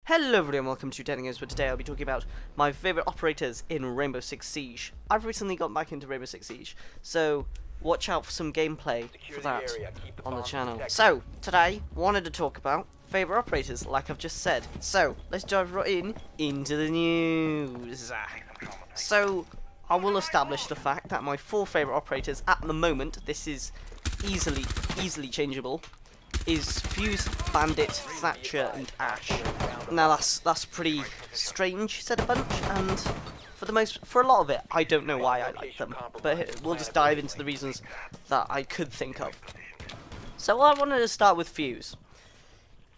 Hello everyone, welcome to Techno, but today I'll be talking about my favourite operators in Rainbow Six Siege. I've recently got back into Rainbow Six Siege, so watch out for some gameplay for that on the channel. So, today, wanted to talk about favourite operators, like I've just said. So, let's dive right into the news. So, I will establish the fact that my 4 favourite operators at the moment, this is easily changeable, is Fuse, Bandit, Thatcher, and Ash. Now that's pretty strange, said a bunch, and for a lot of it, I don't know why I like them, but we'll just dive into the reasons that I could think of. So I wanted to start with Fuse.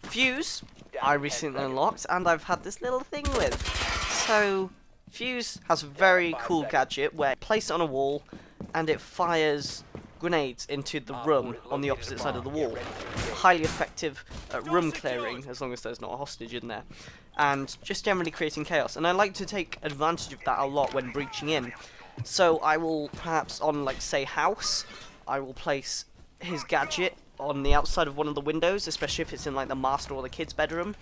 Fuse, I recently unlocked, and I've had this little thing with. So Fuse has a very cool gadget where you place it on a wall, and it fires grenades into the room on the opposite side of the wall. Highly effective at room clearing, as long as there's not a hostage in there, and just generally creating chaos. And I like to take advantage of that a lot when breaching in. So I will perhaps on, like, say, house, I will place his gadget on the outside of one of the windows, especially if it's in like the master or the kid's bedroom.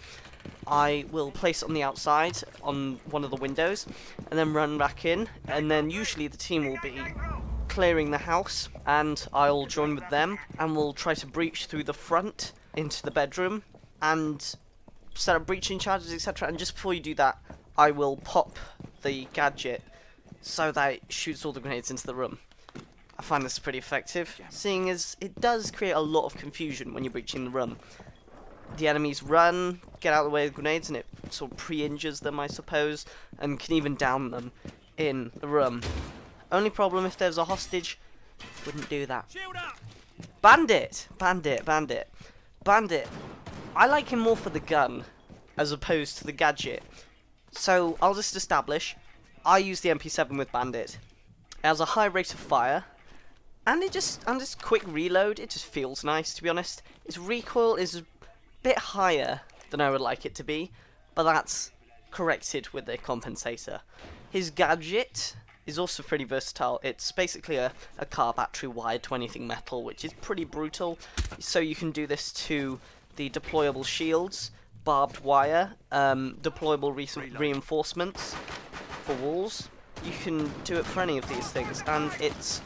I will place it on the outside on one of the windows and then run back in, and then usually the team will be clearing the house, and I'll join with them, and we'll try to breach through the front into the bedroom and set up breaching charges, etc. And just before you do that, I will pop the gadget so that it shoots all the grenades into the room. I find this pretty effective, seeing as it does create a lot of confusion when you're breaching the room. The enemies run, get out of the way of grenades, and it sort of pre-injures them, I suppose, and can even down them in the room. Only problem, if there's a hostage, wouldn't do that. Bandit! I like him more for the gun, as opposed to the gadget. So, I'll just establish, I use the MP7 with Bandit. It has a high rate of fire, and just quick reload, it just feels nice, to be honest. Its recoil is a bit higher than I would like it to be, but that's corrected with a compensator. His gadget is also pretty versatile. It's basically a car battery wired to anything metal, which is pretty brutal. So you can do this to the deployable shields, barbed wire, deployable reinforcements for walls. You can do it for any of these things, and it's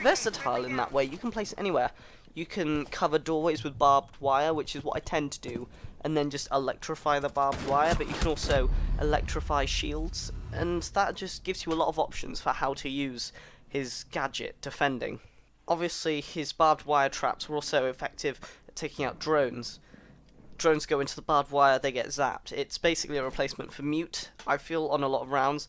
versatile in that way. You can place it anywhere. You can cover doorways with barbed wire, which is what I tend to do, and then just electrify the barbed wire, but you can also electrify shields, and that just gives you a lot of options for how to use his gadget defending. Obviously, his barbed wire traps were also effective at taking out drones. Drones go into the barbed wire, they get zapped. It's basically a replacement for mute, I feel, on a lot of rounds.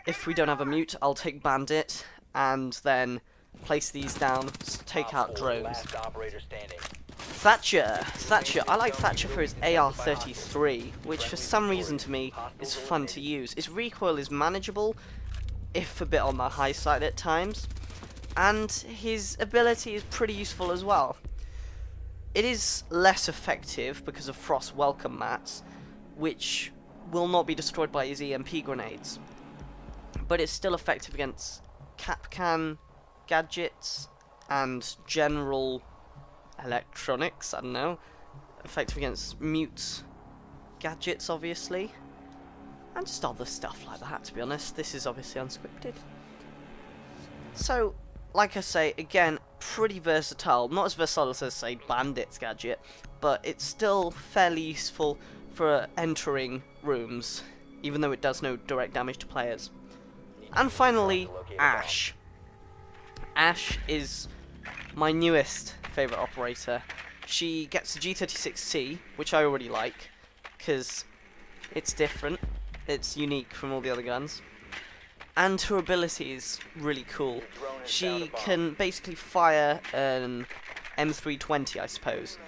If we don't have a mute, I'll take Bandit, and then place these down to take out drones. Thatcher, I like Thatcher for his AR-33, which for some reason to me is fun to use. Its recoil is manageable, if a bit on the high side at times, and his ability is pretty useful as well. It is less effective because of frost welcome mats, which will not be destroyed by his EMP grenades, but it's still effective against Capcan gadgets and general electronics, I don't know, effective against mute gadgets, obviously, and just other stuff like that, to be honest. This is obviously unscripted. So, like I say, again, pretty versatile. Not as versatile as, say, Bandit's gadget, but it's still fairly useful for entering rooms, even though it does no direct damage to players. And finally, Ash. Ash is my newest favourite operator. She gets the G36C, which I already like, because it's different, it's unique from all the other guns, and her ability is really cool. She can basically fire an M320, I suppose,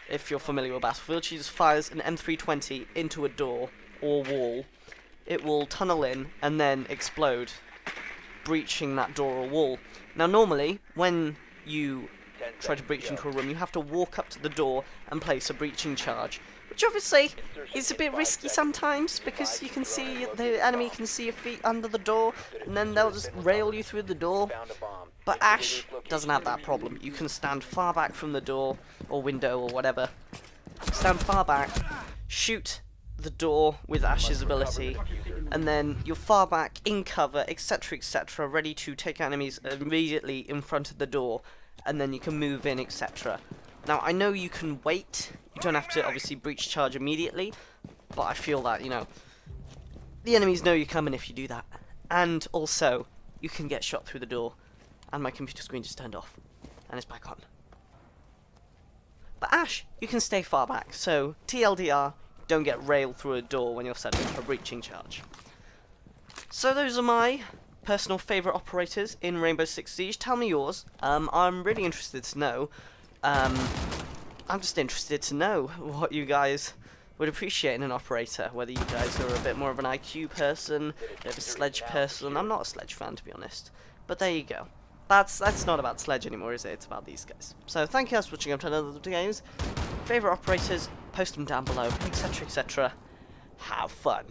if you're familiar with Battlefield. She just fires an M320 into a door or wall. It will tunnel in and then explode, breaching that door or wall. Now normally, when you try to breach into a room, you have to walk up to the door and place a breaching charge, which obviously is a bit risky sometimes, because you can see, the enemy can see your feet under the door, and then they'll just rail you through the door. But Ash doesn't have that problem. You can stand far back from the door, or window, or whatever. Stand far back, shoot the door with Ash's ability, and then you're far back in cover, etc., etc., ready to take enemies immediately in front of the door, and then you can move in, etc. Now, I know you can wait. You don't have to obviously breach charge immediately, but I feel that, you know, the enemies know you're coming if you do that. And also, you can get shot through the door, and my computer screen just turned off, and it's back on. But Ash, you can stay far back, so TLDR, don't get railed through a door when you're setting up a breaching charge. So those are my personal favourite operators in Rainbow Six Siege. Tell me yours. I'm really interested to know. I'm just interested to know what you guys would appreciate in an operator. Whether you guys are a bit more of an IQ person, a bit of a Sledge person. I'm not a Sledge fan, to be honest. But there you go. That's not about Sledge anymore, is it? It's about these guys. So thank you guys for watching up to another games. Favourite operators, post them down below, etc., etc. Have fun.